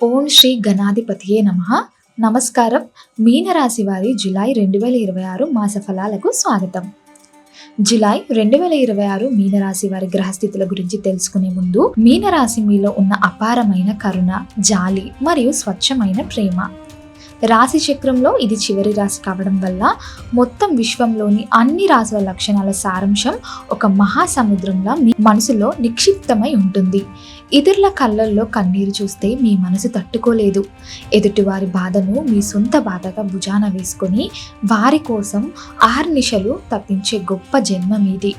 ఓం శ్రీ గణాధిపతియే నమః. నమస్కారం. మీనరాశి వారి జులై 2026 మాస ఫలాలకు స్వాగతం. జులై 2026 మీనరాశి వారి గ్రహస్థితుల గురించి తెలుసుకునే ముందు, మీనరాశి మీలో ఉన్న అపారమైన కరుణ, జాలి మరియు స్వచ్ఛమైన ప్రేమ. రాశి చక్రంలో ఇది చివరి రాశి కావడం వల్ల మొత్తం విశ్వంలోని అన్ని రాశుల లక్షణాల సారాంశం ఒక మహాసముద్రంలా మీ మనసులో నిక్షిప్తమై ఉంటుంది. ఇతరుల కళ్ళల్లో కన్నీరు చూస్తే మీ మనసు తట్టుకోలేదు. ఎదుటివారి బాధను మీ సొంత బాధగా భుజాన వేసుకొని వారి కోసం అహర్నిశలు తప్పించే గొప్ప జన్మ మీది.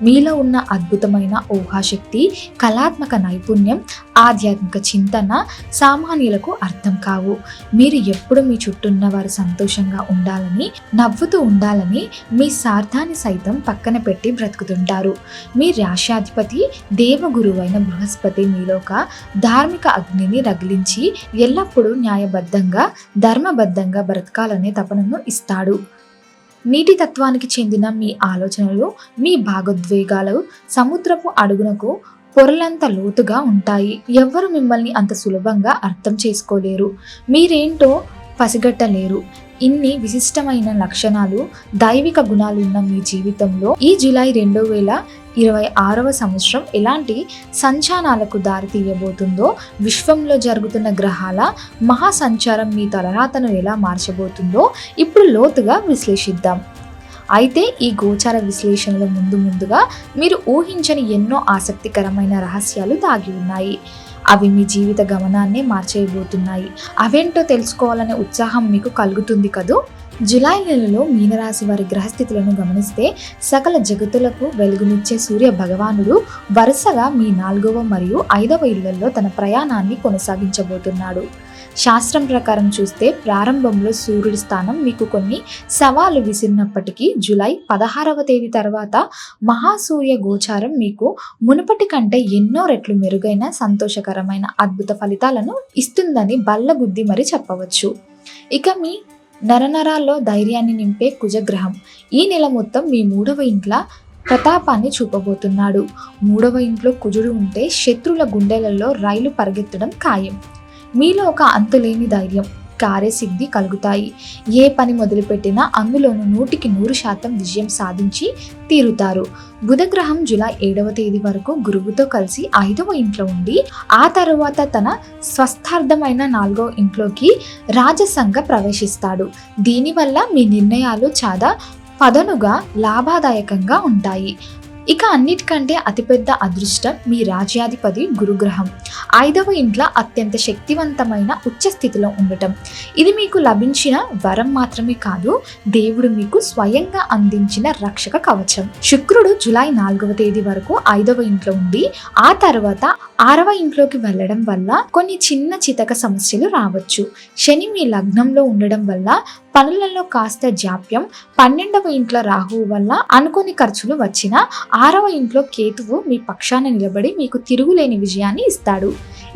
మీలో ఉన్న అద్భుతమైన ఊహాశక్తి, కళాత్మక నైపుణ్యం, ఆధ్యాత్మిక చింతన సామాన్యులకు అర్థం కావు. మీరు ఎప్పుడు మీ చుట్టూన్న వారు సంతోషంగా ఉండాలని, నవ్వుతూ ఉండాలని మీ స్వార్థాన్ని సైతం పక్కన పెట్టి బ్రతుకుతుంటారు. మీ రాశ్యాధిపతి దేవగురువైన బృహస్పతి మీలో ఒక ధార్మిక అగ్నిని రగిలించి ఎల్లప్పుడూ న్యాయబద్ధంగా, ధర్మబద్ధంగా బ్రతకాలనే తపనను ఇస్తాడు. నీటి తత్వానికి చెందిన మీ ఆలోచనలు, మీ భావోద్వేగాలు సముద్రపు అడుగునకు పొరలంత లోతుగా ఉంటాయి. ఎవ్వరు మిమ్మల్ని అంత సులభంగా అర్థం చేసుకోలేరు, మీరేంటో పసిగట్టలేరు. ఇన్ని విశిష్టమైన లక్షణాలు, దైవిక గుణాలున్న మీ జీవితంలో ఈ జూలై 2026 సంవత్సరం ఎలాంటి సంచలనాలకు దారి తీయబోతుందో, విశ్వంలో జరుగుతున్న గ్రహాల మహాసంచారం మీ తలరాతను ఎలా మార్చబోతుందో ఇప్పుడు లోతుగా విశ్లేషిద్దాం. అయితే ఈ గోచార విశ్లేషణలో ముందుగా మీరు ఊహించని ఎన్నో ఆసక్తికరమైన రహస్యాలు దాగి ఉన్నాయి. అవి మీ జీవిత గమనాన్నే మార్చేయబోతున్నాయి. అవేంటో తెలుసుకోవాలనే ఉత్సాహం మీకు కలుగుతుంది కదూ. జులై నెలలో మీనరాశి వారి గ్రహస్థితులను గమనిస్తే, సకల జగతులకు వెలుగునిచ్చే సూర్య భగవానుడు వరుసగా మీ 4వ మరియు 5వ ఇళ్లలో తన ప్రయాణాన్ని కొనసాగించబోతున్నాడు. శాస్త్రం ప్రకారం చూస్తే ప్రారంభంలో సూర్యుడి స్థానం మీకు కొన్ని సవాలు విసిరినప్పటికీ జూలై 16వ తేదీ తర్వాత మహాసూర్య గోచారం మీకు మునుపటి కంటే ఎన్నో రెట్లు మెరుగైన, సంతోషకరమైన, అద్భుత ఫలితాలను ఇస్తుందని బల్లగుద్ది మరి చెప్పవచ్చు. ఇక మీ నరనరాల్లో ధైర్యాన్ని నింపే కుజగ్రహం ఈ నెల మొత్తం మీ 3వ ఇంట్లో ప్రతాపాన్ని చూపబోతున్నాడు. 3వ ఇంట్లో కుజుడు ఉంటే శత్రుల గుండెలలో రైలు పరిగెత్తడం ఖాయం. మీలో ఒక అంతులేని ధైర్యం, కార్యసిద్ధి కలుగుతాయి. ఏ పని మొదలుపెట్టినా అందులోనూ 100% విజయం సాధించి తీరుతారు. బుధగ్రహం జూలై 7వ తేదీ వరకు గురువుతో కలిసి 5వ ఇంట్లో ఉండి, ఆ తరువాత తన స్వస్థార్థమైన 4వ ఇంట్లోకి రాజసంగా ప్రవేశిస్తాడు. దీనివల్ల మీ నిర్ణయాలు చాలా పదనుగా, లాభదాయకంగా ఉంటాయి. ఇక అన్నిటికంటే అతిపెద్ద అదృష్టం మీ రాజ్యాధిపతి గురుగ్రహం 5వ ఇంట్లో అత్యంత శక్తివంతమైన ఉచ్చ స్థితిలో ఉండటం. ఇది మీకు లభించిన వరం మాత్రమే కాదు, దేవుడు మీకు స్వయంగా అందించిన రక్షక కవచం. శుక్రుడు జూలై 4వ తేదీ వరకు 5వ ఇంట్లో ఉండి, ఆ తర్వాత 6వ ఇంట్లోకి వెళ్ళడం వల్ల కొన్ని చిన్న చితక సమస్యలు రావచ్చు. శని మీ లగ్నంలో ఉండడం వల్ల పనులలో కాస్త జాప్యం, 12వ ఇంట్లో రాహువు వల్ల అనుకోని ఖర్చులు వచ్చినా 6వ ఇంట్లో కేతువు మీ పక్షాన నిలబడి మీకు తిరుగులేని విజయాన్ని ఇస్తాడు.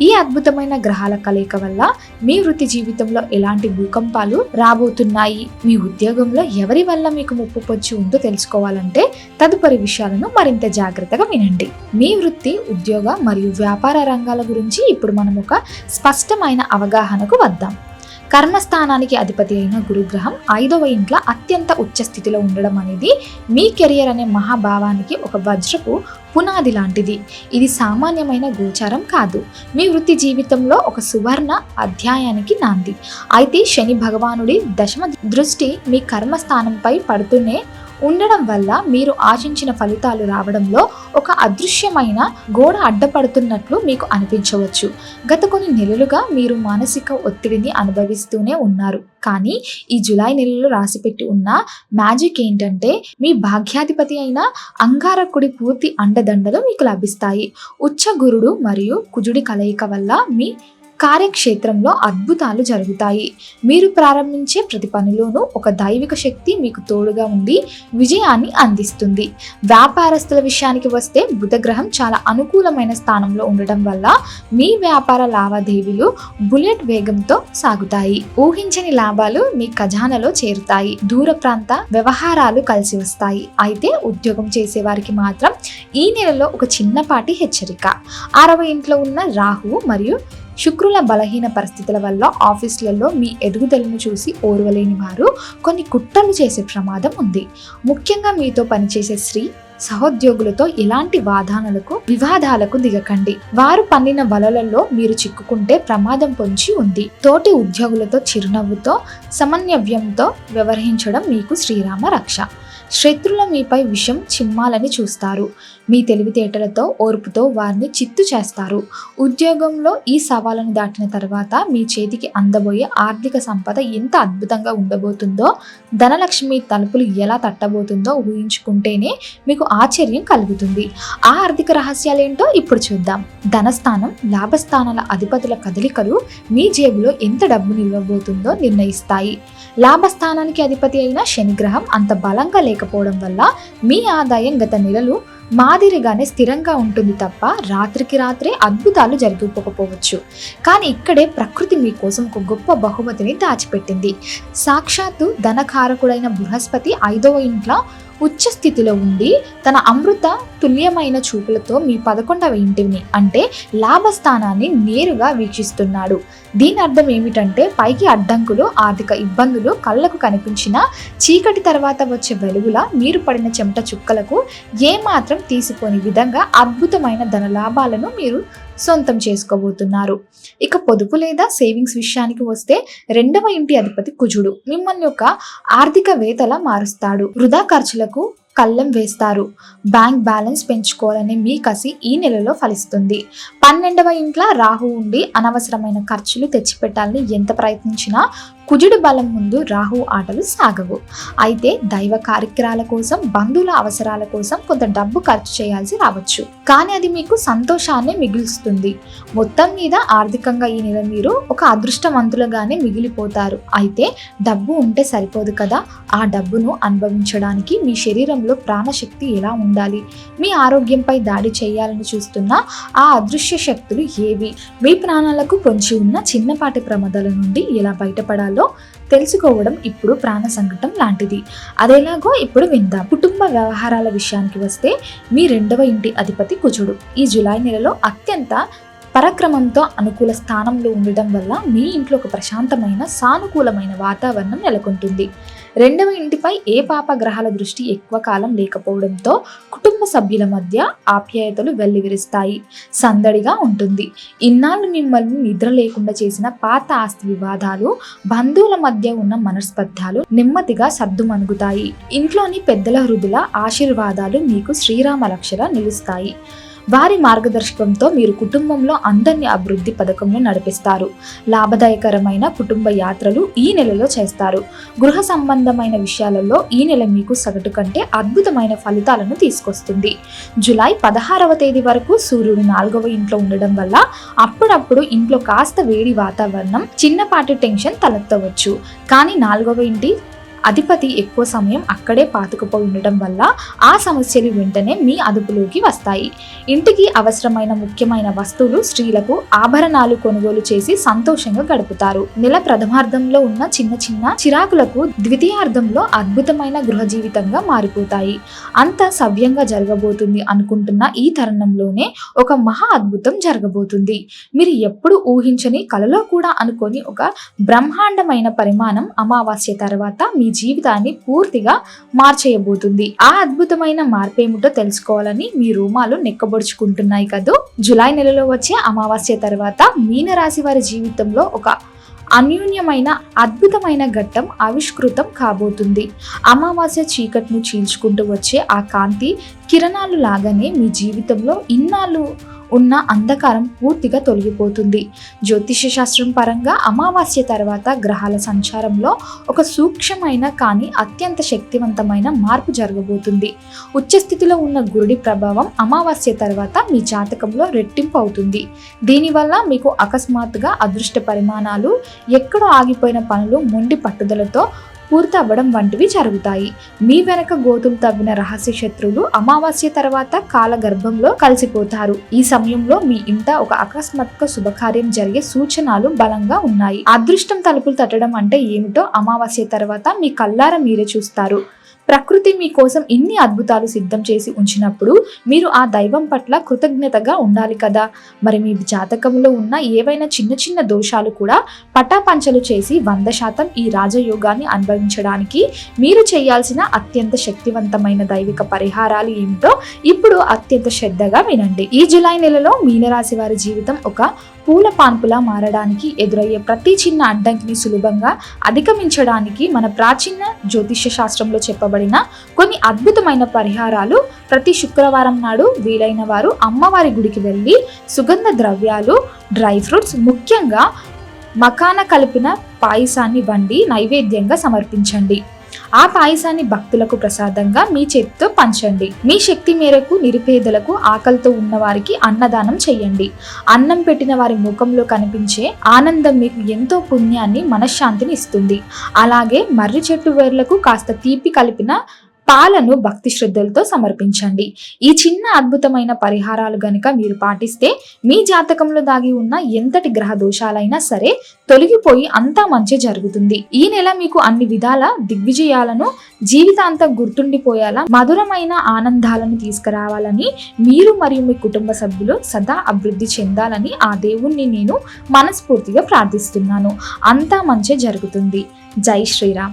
ఈ అద్భుతమైన గ్రహాల కలయిక వల్ల మీ వృత్తి జీవితంలో ఎలాంటి భూకంపాలు రాబోతున్నాయి, మీ ఉద్యోగంలో ఎవరి వల్ల మీకు ముప్పు పొంచి ఉందో తెలుసుకోవాలంటే తదుపరి విషయాలను మరింత జాగ్రత్తగా వినండి. మీ వృత్తి, ఉద్యోగ మరియు వ్యాపార రంగాల గురించి ఇప్పుడు మనం ఒక స్పష్టమైన అవగాహనకు వద్దాం. కర్మస్థానానికి అధిపతి అయిన గురుగ్రహం 5వ ఇంట్లో అత్యంత ఉచ్చ స్థితిలో ఉండడం అనేది మీ కెరియర్ అనే మహాభావానికి ఒక వజ్రపు పునాది లాంటిది. ఇది సామాన్యమైన గోచారం కాదు, మీ వృత్తి జీవితంలో ఒక సువర్ణ అధ్యాయానికి నాంది. అయితే శని భగవానుడి దశమ దృష్టి మీ కర్మస్థానంపై పడుతూనే ఉండడం వల్ల మీరు ఆశించిన ఫలితాలు రావడంలో ఒక అదృశ్యమైన గోడ అడ్డపడుతున్నట్లు మీకు అనిపించవచ్చు. గత కొన్ని నెలలుగా మీరు మానసిక ఒత్తిడిని అనుభవిస్తూనే ఉన్నారు. కానీ ఈ జూలై నెలలో రాసిపెట్టి ఉన్న మ్యాజిక్ ఏంటంటే, మీ భాగ్యాధిపతి అయిన అంగారకుడి పూర్తి అండదండలు మీకు లభిస్తాయి. ఉచ్చ గురుడు మరియు కుజుడి కలయిక వల్ల మీ కార్యక్షేత్రంలో అద్భుతాలు జరుగుతాయి. మీరు ప్రారంభించే ప్రతి పనిలోనూ ఒక దైవిక శక్తి మీకు తోడుగా ఉండి విజయాన్ని అందిస్తుంది. వ్యాపారస్తుల విషయానికి వస్తే, బుధగ్రహం చాలా అనుకూలమైన స్థానంలో ఉండటం వల్ల మీ వ్యాపార లావాదేవీలు బుల్లెట్ వేగంతో సాగుతాయి. ఊహించని లాభాలు మీ ఖజానాలో చేరుతాయి. దూర ప్రాంత వ్యవహారాలు కలిసి వస్తాయి. అయితే ఉద్యోగం చేసే వారికి మాత్రం ఈ నెలలో ఒక చిన్నపాటి హెచ్చరిక. 6వ ఇంట్లో ఉన్న రాహువు మరియు శుక్రుల బలహీన పరిస్థితుల వల్ల ఆఫీసులలో మీ ఎదుగుదలను చూసి ఓర్వలేని వారు కొన్ని కుట్రలు చేసే ప్రమాదం ఉంది. ముఖ్యంగా మీతో పనిచేసే స్త్రీ సహోద్యోగులతో ఎలాంటి వివాదాలకు దిగకండి. వారు పన్నిన వలలలో మీరు చిక్కుకుంటే ప్రమాదం పొంచి ఉంది. తోటి ఉద్యోగులతో చిరునవ్వుతో సమన్వయంతో వ్యవహరించడం మీకు శ్రీరామ రక్ష. శత్రుల మీపై విషం చిమ్మాలని చూస్తారు. మీ తెలివితేటలతో ఓర్పుతో వారిని చిత్తు చేస్తారు. ఉద్యోగంలో ఈ సవాళ్ళను దాటిన తర్వాత మీ చేతికి అందబోయే ఆర్థిక సంపద ఎంత అద్భుతంగా ఉండబోతుందో, ధనలక్ష్మి తలుపులు ఎలా తట్టబోతుందో ఊహించుకుంటేనే మీకు ఆశ్చర్యం కలుగుతుంది. ఆ ఆర్థిక రహస్యాలేంటో ఇప్పుడు చూద్దాం. ధనస్థానం, లాభస్థానాల అధిపతుల కదలికలు మీ జేబులో ఎంత డబ్బు నిలవబోతుందో నిర్ణయిస్తాయి. లాభస్థానానికి అధిపతి అయిన శనిగ్రహం అంత బలంగా లేకపోవడం వల్ల మీ ఆదాయం గత నెలలు మాదిరిగానే స్థిరంగా ఉంటుంది తప్ప రాత్రికి రాత్రే అద్భుతాలు జరిగిపోకపోవచ్చు. కానీ ఇక్కడే ప్రకృతి మీకోసం ఒక గొప్ప బహుమతిని దాచిపెట్టింది. సాక్షాత్తు ధనకారకుడైన బృహస్పతి 5వ ఇంట్లో ఉచ్చ స్థితిలో ఉండి తన అమృత తుల్యమైన చూపులతో మీ 11వ ఇంటిని అంటే లాభస్థానాన్ని నేరుగా వీక్షిస్తున్నాడు. దీని అర్థం ఏమిటంటే పైకి అడ్డంకులు, ఆర్థిక ఇబ్బందులు కళ్ళకు కనిపించిన చీకటి తర్వాత వచ్చే వెలుగులా మీరు పడిన చెమట చుక్కలకు ఏమాత్రం తీసిపోని విధంగా అద్భుతమైన ధన లాభాలను మీరు సొంతం చేసుకోబోతున్నారు. ఇక పొదుపు లేదా సేవింగ్స్ విషయానికి వస్తే 2వ ఇంటి అధిపతి కుజుడు మిమ్మల్ని ఒక ఆర్థికవేత్తలా మారుస్తాడు. వృధా ఖర్చులకు కళ్ళెం వేస్తారు. బ్యాంక్ బ్యాలెన్స్ పెంచుకోవాలనే మీ కసి ఈ నెలలో ఫలిస్తుంది. 12వ ఇంట్లో రాహు ఉండి అనవసరమైన ఖర్చులు తెచ్చిపెట్టాలని ఎంత ప్రయత్నించినా కుజుడు బలం ముందు రాహు ఆటలు సాగవు. అయితే దైవ కార్యక్రమాల కోసం, బంధువుల అవసరాల కోసం కొంత డబ్బు ఖర్చు చేయాల్సి రావచ్చు. కానీ అది మీకు సంతోషాన్ని మిగులుస్తుంది. మొత్తం మీద ఆర్థికంగా ఈ నెల మీరు ఒక అదృష్టవంతులుగానే మిగిలిపోతారు. అయితే డబ్బు ఉంటే సరిపోదు కదా, ఆ డబ్బును అనుభవించడానికి మీ శరీరంలో ప్రాణశక్తి ఎలా ఉండాలి? మీ ఆరోగ్యంపై దాడి చేయాలని చూస్తున్న ఆ అదృశ్య శక్తులు ఏవి? మీ ప్రాణాలకు పొంచి ఉన్న చిన్నపాటి ప్రమాదాల నుండి ఎలా బయటపడాలో తెలుసుకోవడం ఇప్పుడు ప్రాణ సంకటం లాంటిది. అదేలాగో ఇప్పుడు విందాం. కుటుంబ వ్యవహారాల విషయానికి వస్తే మీ 2వ ఇంటి అధిపతి కుజుడు ఈ జూలై నెలలో అత్యంత పరాక్రమంతో అనుకూల స్థానంలో ఉండడం వల్ల మీ ఇంట్లో ఒక ప్రశాంతమైన సానుకూలమైన వాతావరణం నెలకొంటుంది. 2వ ఇంటిపై ఏ పాప గ్రహాల దృష్టి ఎక్కువ కాలం లేకపోవడంతో కుటుంబ సభ్యుల మధ్య ఆప్యాయతలు వెల్లివిరుస్తాయి. సందడిగా ఉంటుంది. ఇన్నాళ్ళు మిమ్మల్ని నిద్ర లేకుండా చేసిన పాత ఆస్తి వివాదాలు, బంధువుల మధ్య ఉన్న మనస్పర్ధాలు నెమ్మదిగా సర్దుమణుగుతాయి. ఇంట్లోని పెద్దల హృదయ ఆశీర్వాదాలు మీకు శ్రీరామ రక్షగా నిలుస్తాయి. వారి మార్గదర్శకంతో మీరు కుటుంబంలో అందరినీ అభివృద్ధి పథకంలో నడిపిస్తారు. లాభదాయకరమైన కుటుంబ యాత్రలు ఈ నెలలో చేస్తారు. గృహ సంబంధమైన విషయాలలో ఈ నెల మీకు సగటు కంటే అద్భుతమైన ఫలితాలను తీసుకొస్తుంది. జూలై 16వ తేదీ వరకు సూర్యుడు 4వ ఇంట్లో ఉండడం వల్ల అప్పుడప్పుడు ఇంట్లో కాస్త వేడి వాతావరణం, చిన్నపాటి టెన్షన్ తలెత్తవచ్చు. కానీ 4వ ఇంటి అధిపతి ఎక్కువ సమయం అక్కడే పాతుకుపోయి ఉండటం వల్ల ఆ సమస్యలు వెంటనే మీ అదుపులోకి వస్తాయి. ఇంటికి అవసరమైన ముఖ్యమైన వస్తువులు, స్త్రీలకు ఆభరణాలు కొనుగోలు చేసి సంతోషంగా గడుపుతారు. నెల ప్రథమార్థంలో ఉన్న చిన్న చిన్న చిరాకులకు ద్వితీయార్థంలో అద్భుతమైన గృహ జీవితంగా మారిపోతాయి. అంత సవ్యంగా జరగబోతుంది అనుకుంటున్న ఈ తరుణంలోనే ఒక మహా అద్భుతం జరగబోతుంది. మీరు ఎప్పుడు ఊహించని, కలలో కూడా అనుకోని ఒక బ్రహ్మాండమైన పరిమాణం అమావాస్య తర్వాత మీ జీవితాన్ని పూర్తిగా మార్చేయబోతుంది. ఆ అద్భుతమైన మార్పేమిటో తెలుసుకోవాలని మీ రోమాలు నెక్కబొడుచుకుంటున్నాయి కదూ. జూలై నెలలో వచ్చే అమావాస్య తర్వాత మీనరాశి వారి జీవితంలో ఒక అన్యూన్యమైన అద్భుతమైన ఘట్టం ఆవిష్కృతం కాబోతుంది. అమావాస్య చీకటిను చీల్చుకుంటూ వచ్చే ఆ కాంతి కిరణాలు లాగానే మీ జీవితంలో ఇన్నాళ్ళు ఉన్న అంధకారం పూర్తిగా తొలగిపోతుంది. జ్యోతిష శాస్త్రం పరంగా అమావాస్య తర్వాత గ్రహాల సంచారంలో ఒక సూక్ష్మమైన కానీ అత్యంత శక్తివంతమైన మార్పు జరగబోతుంది. ఉచ్చస్థితిలో ఉన్న గురుడి ప్రభావం అమావాస్య తర్వాత మీ జాతకంలో రెట్టింపు అవుతుంది. దీనివల్ల మీకు అకస్మాత్తుగా అదృష్ట పరిమాణాలు, ఎక్కడో ఆగిపోయిన పనులు మొండి పట్టుదలతో పూర్తి అవ్వడం వంటివి జరుగుతాయి. మీ వెనక గోతులు తవ్విన రహస్య శత్రువులు అమావాస్య తర్వాత కాలగర్భంలో కలిసిపోతారు. ఈ సమయంలో మీ ఇంట ఒక అకస్మాత్తుగా శుభకార్యం జరిగే సూచనలు బలంగా ఉన్నాయి. అదృష్టం తలుపులు తట్టడం అంటే ఏమిటో అమావాస్య తర్వాత మీ కళ్ళారా మీరే చూస్తారు. ప్రకృతి మీకోసం ఇన్ని అద్భుతాలు సిద్ధం చేసి ఉంచినప్పుడు మీరు ఆ దైవం పట్ల కృతజ్ఞతగా ఉండాలి కదా. మరి మీ జాతకంలో ఉన్న ఏవైనా చిన్న చిన్న దోషాలు కూడా పటాపంచలు చేసి 100% ఈ రాజయోగాన్ని అనుభవించడానికి మీరు చేయాల్సిన అత్యంత శక్తివంతమైన దైవిక పరిహారాలు ఏమిటో ఇప్పుడు అత్యంత శ్రద్ధగా వినండి. ఈ జూలై నెలలో మీనరాశి వారి జీవితం ఒక పూల పాన్పులా మారడానికి ఎదురయ్యే ప్రతి చిన్న అడ్డంకిని సులభంగా అధిగమించడానికి మన ప్రాచీన జ్యోతిష్య శాస్త్రంలో చెప్పబడిన కొన్ని అద్భుతమైన పరిహారాలు. ప్రతి శుక్రవారం నాడు వీలైన వారు అమ్మవారి గుడికి వెళ్ళి సుగంధ ద్రవ్యాలు, డ్రై ఫ్రూట్స్, ముఖ్యంగా మకాన కలిపిన పాయసాన్ని వండి నైవేద్యంగా సమర్పించండి. ఆ పాయసాన్ని భక్తులకు ప్రసాదంగా మీ చేతితో పంచండి. మీ శక్తి మేరకు నిరుపేదలకు, ఆకలితో ఉన్న వారికి అన్నదానం చేయండి. అన్నం పెట్టిన వారి ముఖంలో కనిపించే ఆనందం మీకు ఎంతో పుణ్యాన్ని, మనశ్శాంతిని ఇస్తుంది. అలాగే మర్రి చెట్టు వేర్లకు కాస్త తీపి కలిపిన పాలను భక్తి శ్రద్ధలతో సమర్పించండి. ఈ చిన్న అద్భుతమైన పరిహారాలు గనుక మీరు పాటిస్తే మీ జాతకంలో దాగి ఉన్న ఎంతటి గ్రహ దోషాలైనా సరే తొలగిపోయి అంతా మంచి జరుగుతుంది. ఈ నెల మీకు అన్ని విధాల దిగ్విజయాలను, జీవితాంతం గుర్తుండిపోయేలా మధురమైన ఆనందాలను తీసుకురావాలని, మీరు మరియు మీ కుటుంబ సభ్యులు సదా అభివృద్ధి చెందాలని ఆ దేవుణ్ణి నేను మనస్ఫూర్తిగా ప్రార్థిస్తున్నాను. అంతా మంచి జరుగుతుంది. జై శ్రీరామ్.